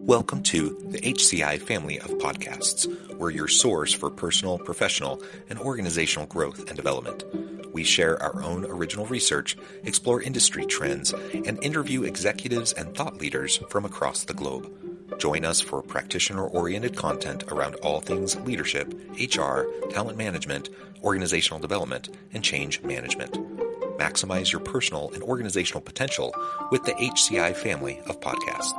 Welcome to the HCI family of podcasts. We're your source for personal, professional, and organizational growth and development. We share our own original research, explore industry trends, and interview executives and thought leaders from across the globe. Join us for practitioner-oriented content around all things leadership, HR, talent management, organizational development, and change management. Maximize your personal and organizational potential with the HCI family of podcasts.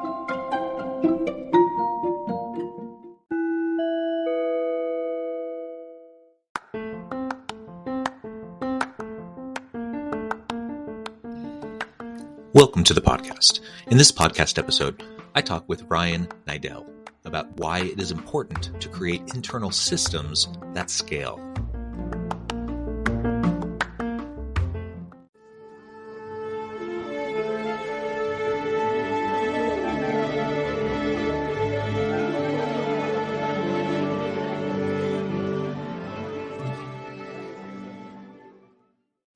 Welcome to the podcast. In this podcast episode, I talk with Ryan Niddel about why it is important to create internal systems that scale.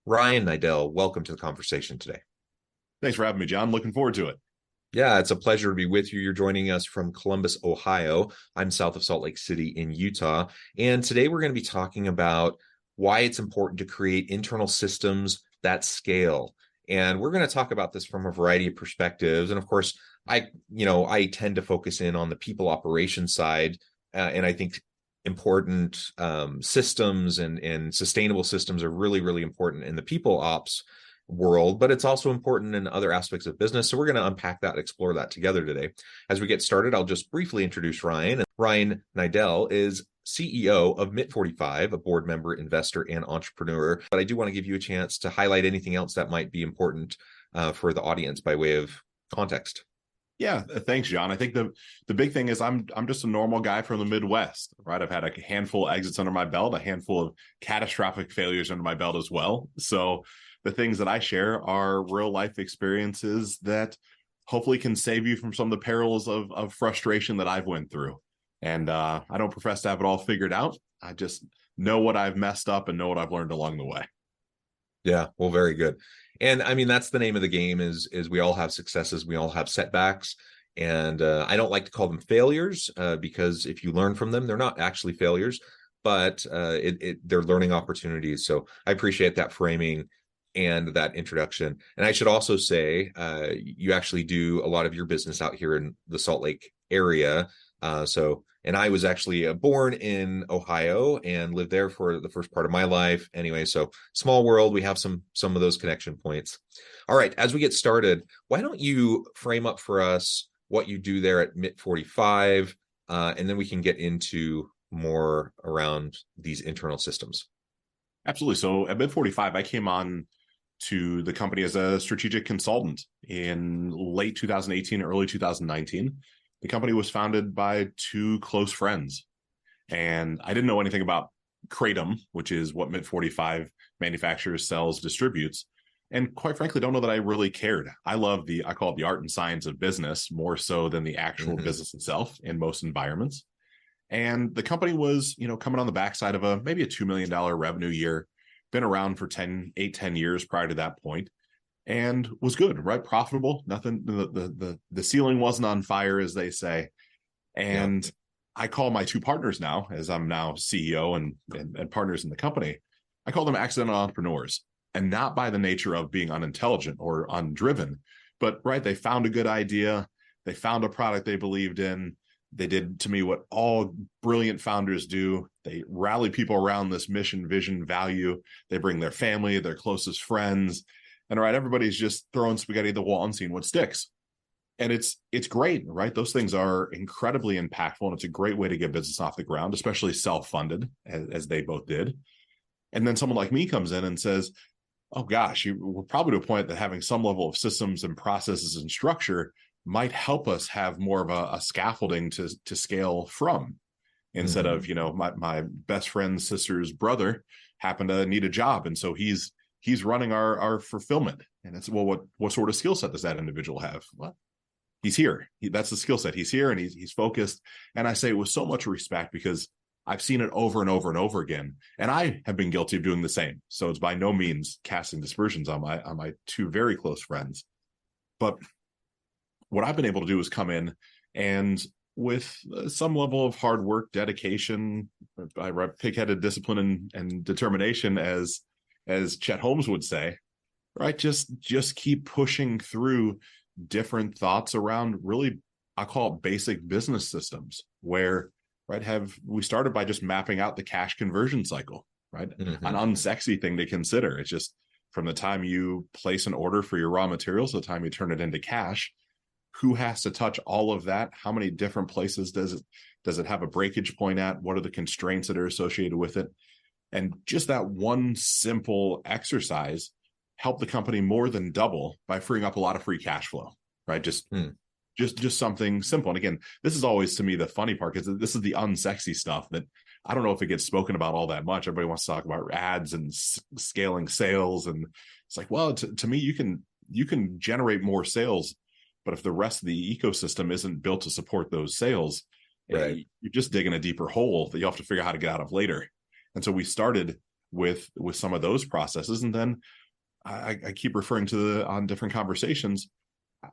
Ryan Niddel, welcome to the conversation today. Thanks for having me, John. Looking forward to it. Yeah, it's a pleasure to be with you. You're joining us from Columbus, Ohio. I'm south of Salt Lake City in Utah. And today we're going to be talking about why it's important to create internal systems that scale. And we're going to talk about this from a variety of perspectives. And of course, I tend to focus in on the people operations side. And I think important systems and sustainable systems are really, really important in the people ops world, but it's also important in other aspects of business. So we're going to unpack that, explore that together today. As we get started, I'll just briefly introduce Ryan. Ryan Niddel is CEO of MIT45, a board member, investor, and entrepreneur. But I do want to give you a chance to highlight anything else that might be important for the audience by way of context. Yeah, thanks, John. I think the big thing is I'm just a normal guy from the Midwest, right? I've had a handful of exits under my belt, a handful of catastrophic failures under my belt as well. So the things that I share are real life experiences that hopefully can save you from some of the perils of frustration that I've went through. And I don't profess to have it all figured out. I just know what I've messed up and know what I've learned along the way. Yeah, well, very good. And I mean, that's the name of the game is we all have successes. We all have setbacks. And I don't like to call them failures because if you learn from them, they're not actually failures, but they're learning opportunities. So I appreciate that framing and that introduction. And I should also say, you actually do a lot of your business out here in the Salt Lake area. And I was actually born in Ohio and lived there for the first part of my life. Anyway, so small world, we have some of those connection points. All right, as we get started, why don't you frame up for us what you do there at MIT45, and then we can get into more around these internal systems. Absolutely. So at MIT45, I came on to the company as a strategic consultant in late 2018, early 2019. The company was founded by two close friends, and I didn't know anything about Kratom, which is what MIT45 manufactures, sells, distributes, and quite frankly, don't know that I really cared. I call it the art and science of business more so than the actual business itself in most environments. And the company was, coming on the backside of maybe a $2 million revenue year, been around for 10 years prior to that point, and was good, right? Profitable. Nothing, the ceiling wasn't on fire, as they say. And yeah. I call my two partners now, as I'm now CEO and partners in the company, I call them accidental entrepreneurs, and not by the nature of being unintelligent or undriven, but right, they found a good idea. They found a product they believed in. They did to me what all brilliant founders do. They rally people around this mission, vision, value. They bring their family, their closest friends, and right, everybody's just throwing spaghetti at the wall and seeing what sticks. And it's great, right? Those things are incredibly impactful, and it's a great way to get business off the ground, especially self-funded, as they both did. And then someone like me comes in and says, oh gosh, we're probably to a point that having some level of systems and processes and structure might help us have more of a scaffolding to scale from, instead of, my best friend's sister's brother happened to need a job. And so he's running our fulfillment. And it's, well, what sort of skill set does that individual have? Well, he's here. That's the skill set. He's here and he's focused. And I say it with so much respect because I've seen it over and over and over again. And I have been guilty of doing the same. So it's by no means casting dispersions on my two very close friends. But what I've been able to do is come in And with some level of hard work, dedication, pig-headed discipline and determination, as Chet Holmes would say, right? Just keep pushing through different thoughts around really, I call it basic business systems, where we started by just mapping out the cash conversion cycle, right? Mm-hmm. An unsexy thing to consider. It's just from the time you place an order for your raw materials to the time you turn it into cash, who has to touch all of that? How many different places does it have a breakage point at? What are the constraints that are associated with it? And just that one simple exercise helped the company more than double by freeing up a lot of free cash flow, right? Just something simple. And again, this is always, to me, the funny part, because this is the unsexy stuff that I don't know if it gets spoken about all that much. Everybody wants to talk about ads and scaling sales. And it's like, well, to me, you can generate more sales, but if the rest of the ecosystem isn't built to support those sales, right, you're just digging a deeper hole that you have to figure out how to get out of later. And so we started with some of those processes. And then I keep referring to on different conversations.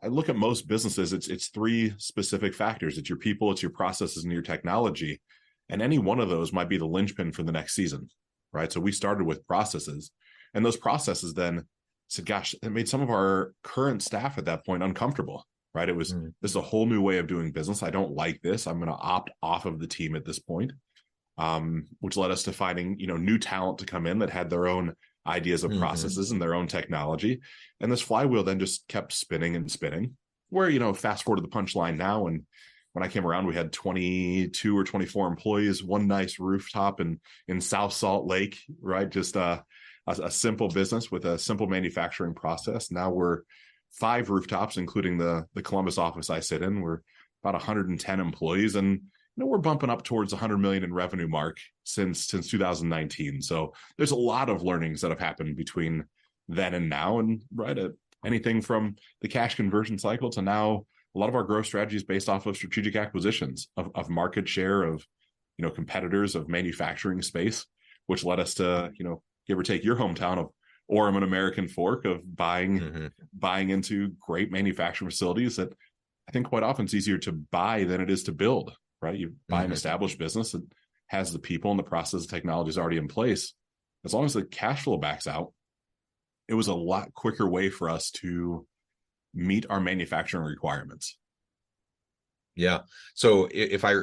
I look at most businesses, it's three specific factors. It's your people, it's your processes, and your technology. And any one of those might be the linchpin for the next season, right? So we started with processes, and those processes then said, gosh, it made some of our current staff at that point uncomfortable, right? It was, this is a whole new way of doing business. I don't like this. I'm going to opt off of the team at this point, which led us to finding, new talent to come in that had their own ideas of processes and their own technology. And this flywheel then just kept spinning and spinning, where, fast forward to the punchline now. And when I came around, we had 22 or 24 employees, one nice rooftop in South Salt Lake, right? Just a simple business with a simple manufacturing process. Now we're 5 rooftops, including the Columbus office I sit in. We're about 110 employees, and we're bumping up towards 100 million in revenue mark since 2019. So there's a lot of learnings that have happened between then and now, and anything from the cash conversion cycle to now. A lot of our growth strategy is based off of strategic acquisitions of market share, of competitors, of manufacturing space, which led us to give or take your hometown of Orem and American Fork, of buying into great manufacturing facilities that I think quite often it's easier to buy than it is to build. Right, you buy an established business that has the people and the process and technologies already in place. As long as the cash flow backs out, it was a lot quicker way for us to meet our manufacturing requirements. Yeah. So if I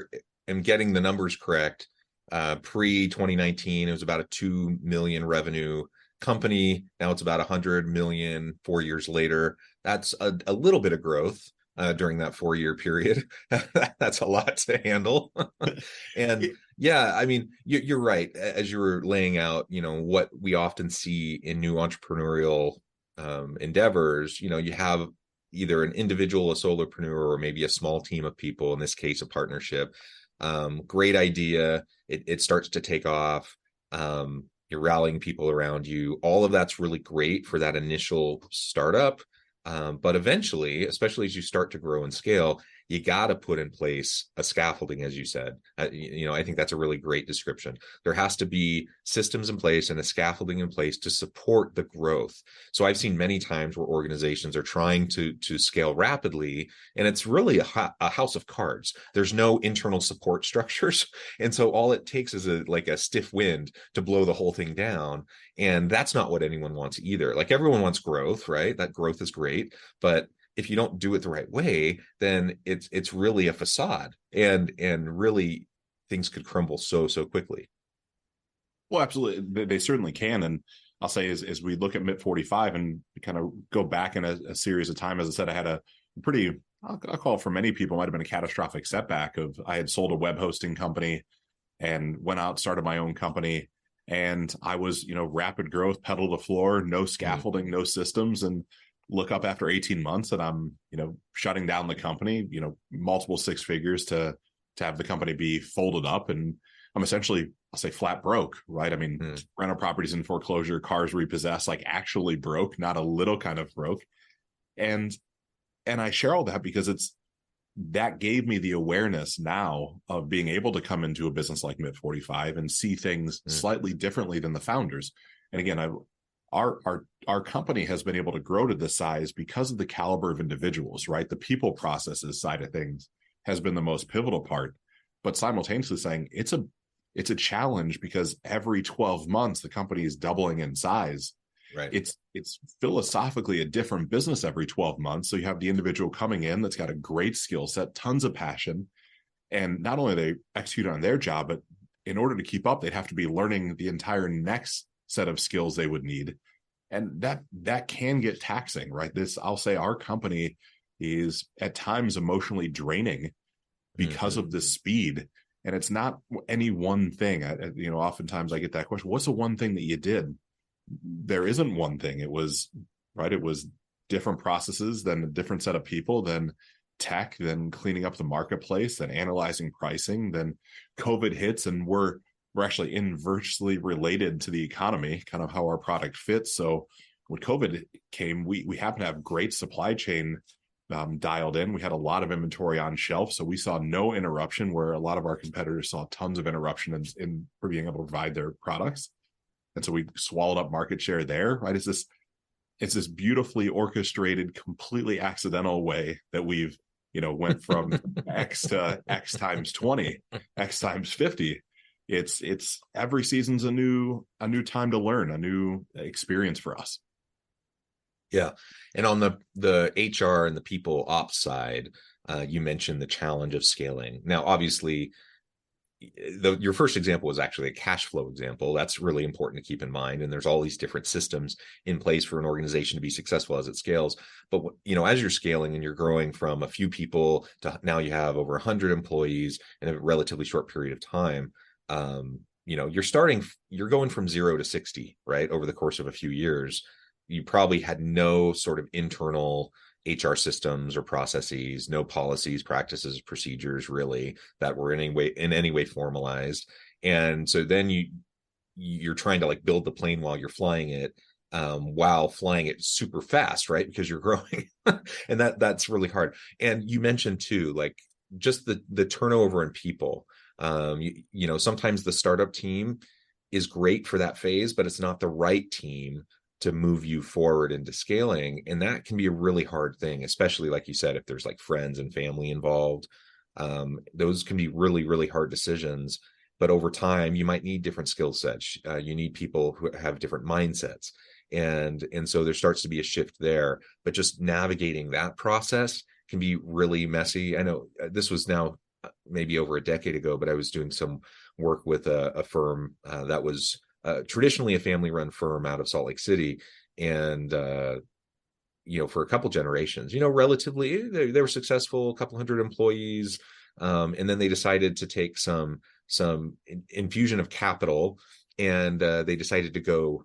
am getting the numbers correct, pre-2019, it was about a 2 million revenue company. Now it's about 100 million 4 years later. That's a little bit of growth during that 4-year period. That's a lot to handle. And yeah, I mean, you're right. As you were laying out, what we often see in new entrepreneurial endeavors, you have either an individual, a solopreneur, or maybe a small team of people, in this case, a partnership. Great idea. It starts to take off. You're rallying people around you. All of that's really great for that initial startup. But eventually, especially as you start to grow and scale, you got to put in place a scaffolding, as you said. I think that's a really great description. There has to be systems in place and a scaffolding in place to support the growth. So I've seen many times where organizations are trying to scale rapidly, and it's really a house of cards. There's no internal support structures. And so all it takes is a stiff wind to blow the whole thing down. And that's not what anyone wants either. Like, everyone wants growth, right? That growth is great, but if you don't do it the right way, then it's really a facade, and really things could crumble so quickly. Well, absolutely, they certainly can. And I'll say, as we look at MIT 45 and kind of go back in a series of time, as I said, I had a pretty, I'll call it, for many people, might have been a catastrophic setback. Of I had sold a web hosting company and went out, started my own company, and I was rapid growth, pedal to the floor, no scaffolding, no systems, and look up after 18 months and I'm, shutting down the company, multiple 6 figures to have the company be folded up. And I'm essentially, I'll say, flat broke, right? I mean, rental properties in foreclosure, cars repossessed, like actually broke, not a little kind of broke. And I share all that because that gave me the awareness now of being able to come into a business like MIT 45 and see things slightly differently than the founders. And again, our company has been able to grow to this size because of the caliber of individuals, right? The people processes side of things. has been the most pivotal part, but simultaneously saying it's a challenge because every 12 months the company is doubling in size. Right. It's philosophically a different business every 12 months. So you have the individual coming in that's got a great skill set, tons of passion, and not only they execute on their job, but in order to keep up, they'd have to be learning the entire next set of skills they would need. And that can get taxing, right? I'll say our company is at times emotionally draining because of the speed. And it's not any one thing. Oftentimes I get that question, what's the one thing that you did? There isn't one thing. It was different processes, then a different set of people, then tech, then cleaning up the marketplace, then analyzing pricing, then COVID hits, and we're actually inversely related to the economy, kind of how our product fits. So when COVID came, we happen to have great supply chain dialed in. We had a lot of inventory on shelf, so we saw no interruption, where a lot of our competitors saw tons of interruption in for being able to provide their products. And so we swallowed up market share there, right? It's this beautifully orchestrated, completely accidental way that we've, went from X to X times 20, X times 50. It's every season's a new time to learn, a new experience for us. Yeah. And on the HR and the people ops side, you mentioned the challenge of scaling. Now, obviously, your first example was actually a cash flow example. That's really important to keep in mind. And there's all these different systems in place for an organization to be successful as it scales. But, as you're scaling and you're growing from a few people to now you have over 100 employees in a relatively short period of time, you're going from 0 to 60, right? Over the course of a few years. You probably had no sort of internal HR systems or processes, no policies, practices, procedures really that were in any way formalized. And so then you're trying to like build the plane while you're flying it, while flying it super fast, right? Because you're growing. And that's really hard. And you mentioned too, like just the turnover in people. Sometimes the startup team is great for that phase, but it's not the right team to move you forward into scaling. And that can be a really hard thing, especially like you said, if there's like friends and family involved. Those can be really, really hard decisions. But over time, you might need different skill sets. You need people who have different mindsets. And so there starts to be a shift there. But just navigating that process can be really messy. I know this was now maybe over a decade ago, but I was doing some work with a firm that was traditionally a family-run firm out of Salt Lake City, and for a couple generations, relatively they were successful, a couple hundred employees, and then they decided to take some infusion of capital, and they decided to go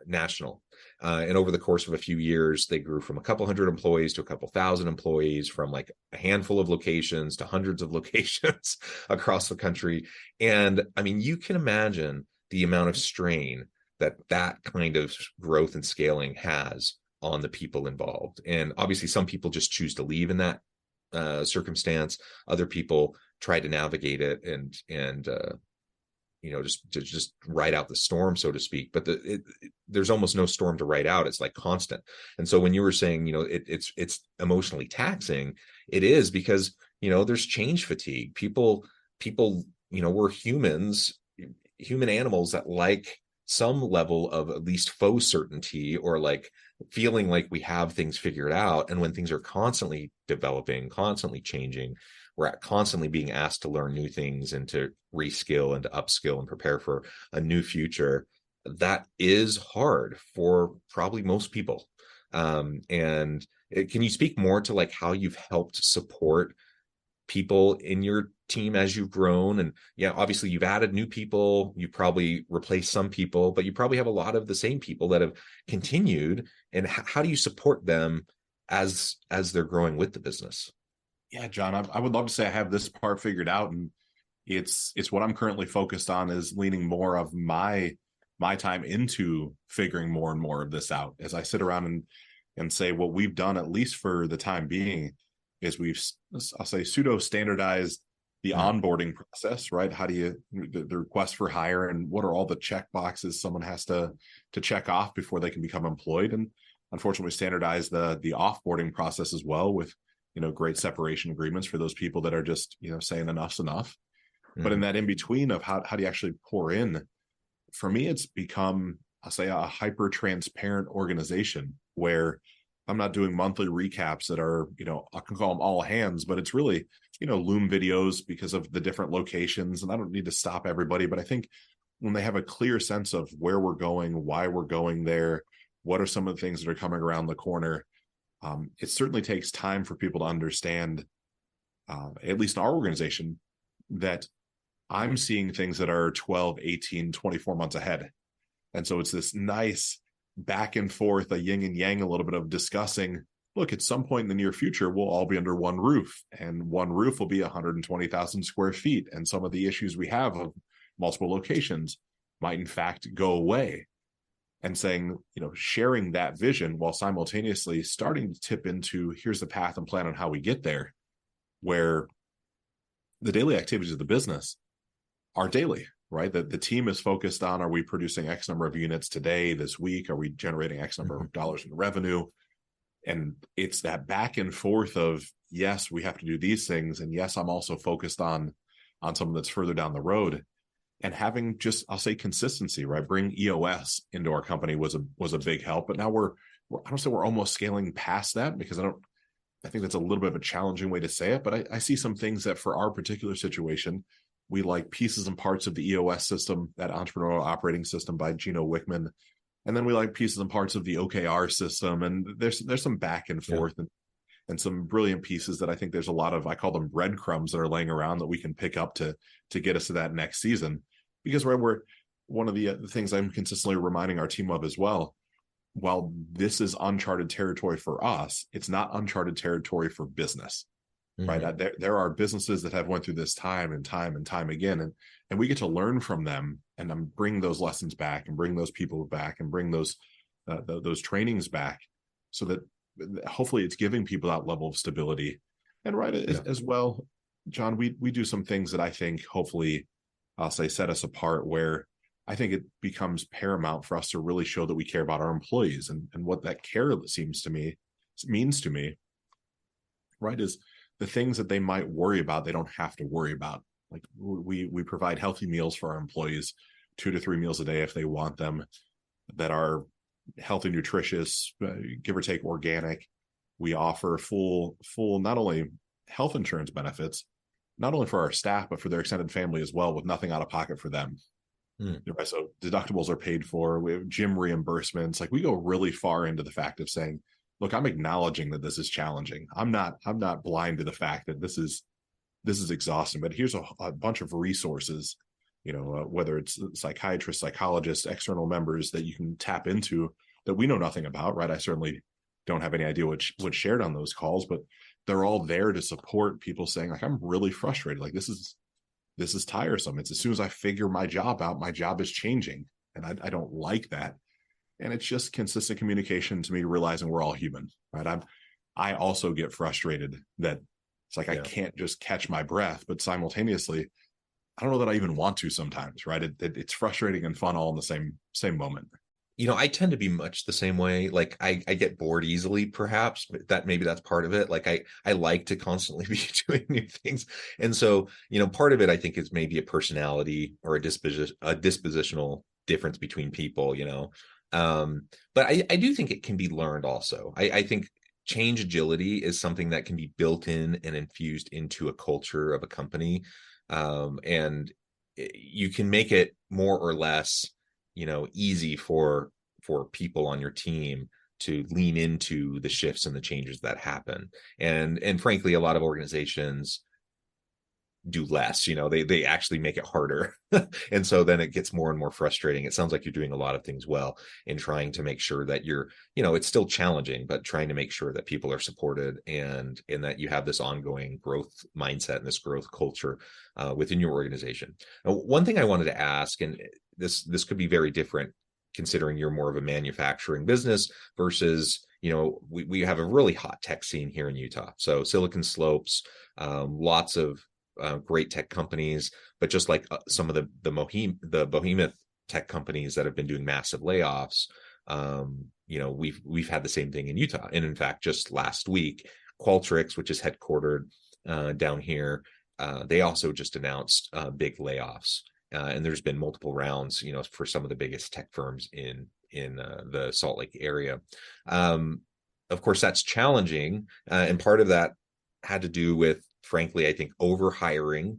national. And over the course of a few years, they grew from a couple hundred employees to a couple thousand employees, from like a handful of locations to hundreds of locations across the country. And I mean, you can imagine the amount of strain that kind of growth and scaling has on the people involved. And obviously some people just choose to leave in that circumstance. Other people try to navigate it and just ride out the storm, so to speak. But there's almost no storm to ride out. It's like constant. And so when you were saying, it's emotionally taxing, it is, because, there's change fatigue. People, we're human animals that like some level of at least faux certainty, or like feeling like we have things figured out. And when things are constantly developing, constantly changing, we're constantly being asked to learn new things and to reskill and to upskill and prepare for a new future. That is hard for probably most people. Can you speak more to like how you've helped support people in your team as you've grown? And obviously you've added new people, you probably replaced some people, but you probably have a lot of the same people that have continued. And how do you support them as they're growing with the business? Yeah, John, I would love to say I have this part figured out, and it's what I'm currently focused on, is leaning more of my time into figuring more and more of this out. As I sit around and say what we've done, at least for the time being, is I'll say pseudo standardized the onboarding process, right? How do you, the request for hire, and what are all the check boxes someone has to check off before they can become employed? And unfortunately standardize the offboarding process as well, with great separation agreements for those people that are just, saying enough's enough. But in Mhm. that in between of how do you actually pour in, for me, it's become, I'll say, a hyper transparent organization where I'm not doing monthly recaps that are, I can call them all hands, but it's really, Loom videos because of the different locations. And I don't need to stop everybody, but I think when they have a clear sense of where we're going, why we're going there, what are some of the things that are coming around the corner, it certainly takes time for people to understand, at least in our organization, that I'm seeing things that are 12, 18, 24 months ahead. And so it's this nice back and forth, a yin and yang, a little bit of discussing, look, at some point in the near future, we'll all be under one roof, and one roof will be 120,000 square feet. And some of the issues we have of multiple locations might in fact go away. And saying, sharing that vision while simultaneously starting to tip into, here's the path and plan on how we get there, where the daily activities of the business are daily, right? That the team is focused on, are we producing X number of units today, this week? Are we generating X number of dollars in revenue? And it's that back and forth of, yes, we have to do these things. And yes, I'm also focused on something that's further down the road. And having just, I'll say, consistency, right? Bring EOS into our company was a big help. But now we're I don't say we're almost scaling past that, because I think that's a little bit of a challenging way to say it. But I see some things that for our particular situation, we like pieces and parts of the EOS system, that entrepreneurial operating system by Gino Wickman. And then we like pieces and parts of the OKR system. And there's some back and forth, and some brilliant pieces that I think there's a lot of, I call them breadcrumbs, that are laying around that we can pick up to get us to that next season. Because we're one of the things I'm consistently reminding our team of as well, while this is uncharted territory for us, it's not uncharted territory for business. Mhm. Right. There are businesses that have went through this time and time and time again, and we get to learn from them, and bring those lessons back, and bring those people back, and bring those trainings back, so that hopefully it's giving people that level of stability. And as well, John, we do some things that I think hopefully, I'll say, set us apart, where I think it becomes paramount for us to really show that we care about our employees, and what that care means to me, right, is the things that they might worry about, they don't have to worry about. Like we provide healthy meals for our employees, 2 to 3 meals a day if they want them, that are healthy, nutritious, give or take organic. We offer full not only health insurance benefits, not only for our staff, but for their extended family as well, with nothing out of pocket for them. Right? So deductibles are paid for. We have gym reimbursements. Like, we go really far into the fact of saying, look, I'm acknowledging that this is challenging. I'm not blind to the fact that this is exhausting, but here's a bunch of resources, whether it's psychiatrists, psychologists, external members that you can tap into, that we know nothing about, right? I certainly don't have any idea what's shared on those calls, but they're all there to support people saying, like, I'm really frustrated. Like, this is tiresome. It's, as soon as I figure my job out, my job is changing, and I don't like that. And it's just consistent communication to me, realizing we're all human, right? I also get frustrated that it's like, I can't just catch my breath, but simultaneously, I don't know that I even want to sometimes, right? It's frustrating and fun all in the same moment. I tend to be much the same way. Like, I get bored easily, perhaps, but that's part of it. Like, I like to constantly be doing new things. And so, part of it, I think, is maybe a personality or a dispositional difference between people, but I do think it can be learned also. I think change agility is something that can be built in and infused into a culture of a company. And you can make it more or less easy for people on your team to lean into the shifts and the changes that happen. And frankly, a lot of organizations do less. They actually make it harder. And so then it gets more and more frustrating. It sounds like you're doing a lot of things well in trying to make sure that it's still challenging, but trying to make sure that people are supported, and that you have this ongoing growth mindset and this growth culture within your organization. Now, one thing I wanted to ask, and this could be very different considering you're more of a manufacturing business versus, we have a really hot tech scene here in Utah. So Silicon Slopes, lots of great tech companies, but just like some of the behemoth tech companies that have been doing massive layoffs, we've had the same thing in Utah. And in fact, just last week, Qualtrics, which is headquartered down here, they also just announced big layoffs. And there's been multiple rounds, for some of the biggest tech firms in the Salt Lake area. Of course, that's challenging. And part of that had to do with, frankly, I think, overhiring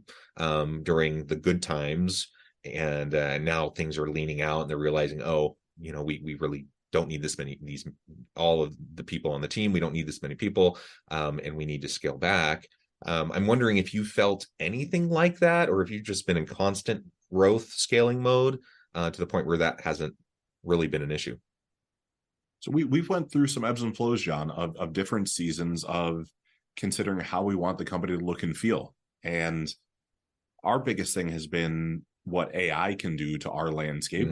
during the good times. And now things are leaning out and they're realizing, we really don't need all of the people on the team. We don't need this many people, and we need to scale back. I'm wondering if you felt anything like that, or if you've just been in constant growth scaling mode to the point where that hasn't really been an issue. So we've went through some ebbs and flows, John, of different seasons of considering how we want the company to look and feel. And our biggest thing has been what AI can do to our landscape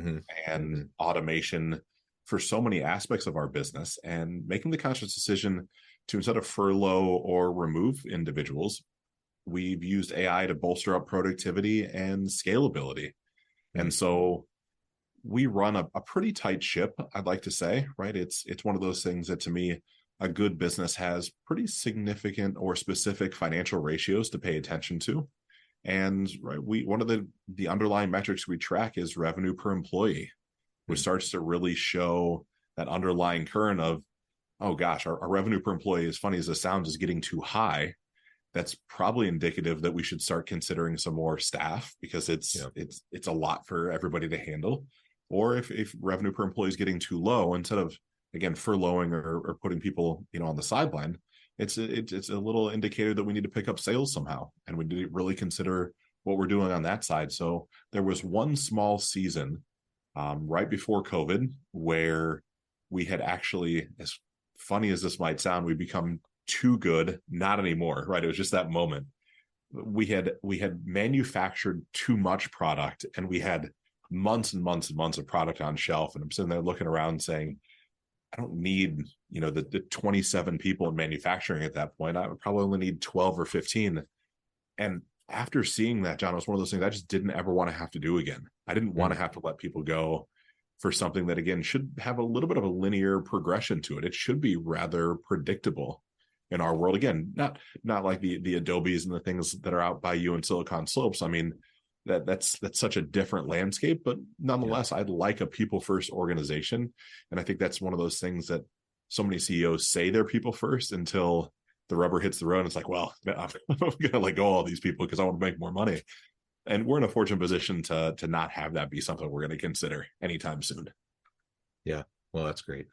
and automation for so many aspects of our business, and making the conscious decision to, instead of furlough or remove individuals, we've used AI to bolster up productivity and scalability. And so we run a pretty tight ship, I'd like to say, right? It's one of those things that, to me, a good business has pretty significant or specific financial ratios to pay attention to. And one of the underlying metrics we track is revenue per employee, which starts to really show that underlying current of, oh gosh, our revenue per employee, as funny as it sounds, is getting too high. That's probably indicative that we should start considering some more staff, because it's a lot for everybody to handle. Or if revenue per employee is getting too low, instead of, again, furloughing or putting people on the sideline, it's a little indicator that we need to pick up sales somehow, and we need to really consider what we're doing on that side. So there was one small season right before COVID where we had actually, as funny as this might sound, we become too good, not anymore, right? It was just that moment. We had manufactured too much product, and we had months and months and months of product on shelf. And I'm sitting there looking around saying, I don't need, the 27 people in manufacturing at that point. I would probably only need 12 or 15. And after seeing that, John, it was one of those things I just didn't ever want to have to do again. I didn't want to have to let people go for something that, again, should have a little bit of a linear progression to it. It should be rather predictable in our world. Again, not like the Adobes and the things that are out by you in Silicon Slopes. I mean, that's such a different landscape, but nonetheless, I'd like a people first organization. And I think that's one of those things that so many CEOs say they're people first until the rubber hits the road. And it's like, well, I'm going to let go of all these people because I want to make more money. And we're in a fortunate position to not have that be something we're going to consider anytime soon. Yeah, well, that's great.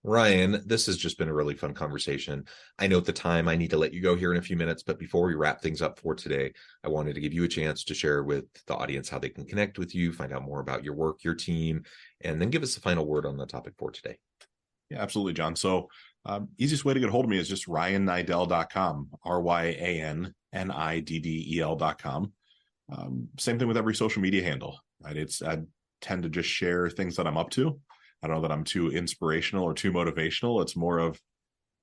Ryan, this has just been a really fun conversation. I know at the time I need to let you go here in a few minutes, but before we wrap things up for today, I wanted to give you a chance to share with the audience how they can connect with you, find out more about your work, your team, and then give us the final word on the topic for today. Yeah, absolutely, John. So easiest way to get a hold of me is just RyanNiddel.com, RyanNiddel.com. Same thing with every social media handle, right? I tend to just share things that I'm up to. I don't know that I'm too inspirational or too motivational. It's more of,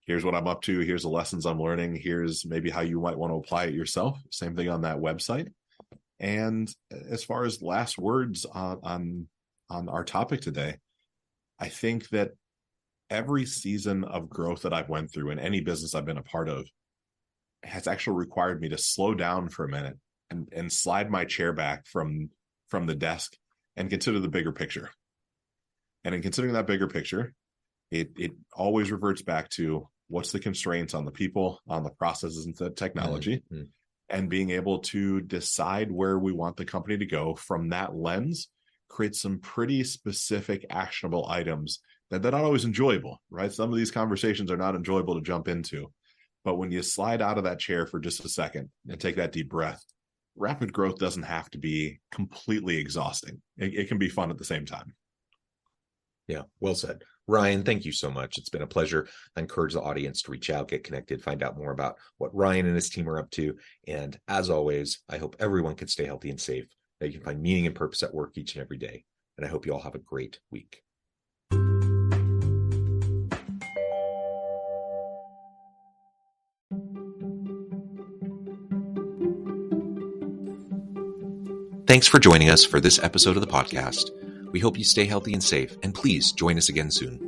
here's what I'm up to. Here's the lessons I'm learning. Here's maybe how you might want to apply it yourself. Same thing on that website. And as far as last words on our topic today, I think that every season of growth that I've went through in any business I've been a part of has actually required me to slow down for a minute and slide my chair back from the desk and consider the bigger picture. And in considering that bigger picture, it always reverts back to what's the constraints on the people, on the processes and the technology, and being able to decide where we want the company to go from that lens, create some pretty specific actionable items that are not always enjoyable, right? Some of these conversations are not enjoyable to jump into, but when you slide out of that chair for just a second and take that deep breath, rapid growth doesn't have to be completely exhausting. It can be fun at the same time. Yeah, well said. Ryan, thank you so much. It's been a pleasure. I encourage the audience to reach out, get connected, find out more about what Ryan and his team are up to. And as always, I hope everyone can stay healthy and safe, that you can find meaning and purpose at work each and every day. And I hope you all have a great week. Thanks for joining us for this episode of the podcast. We hope you stay healthy and safe, and please join us again soon.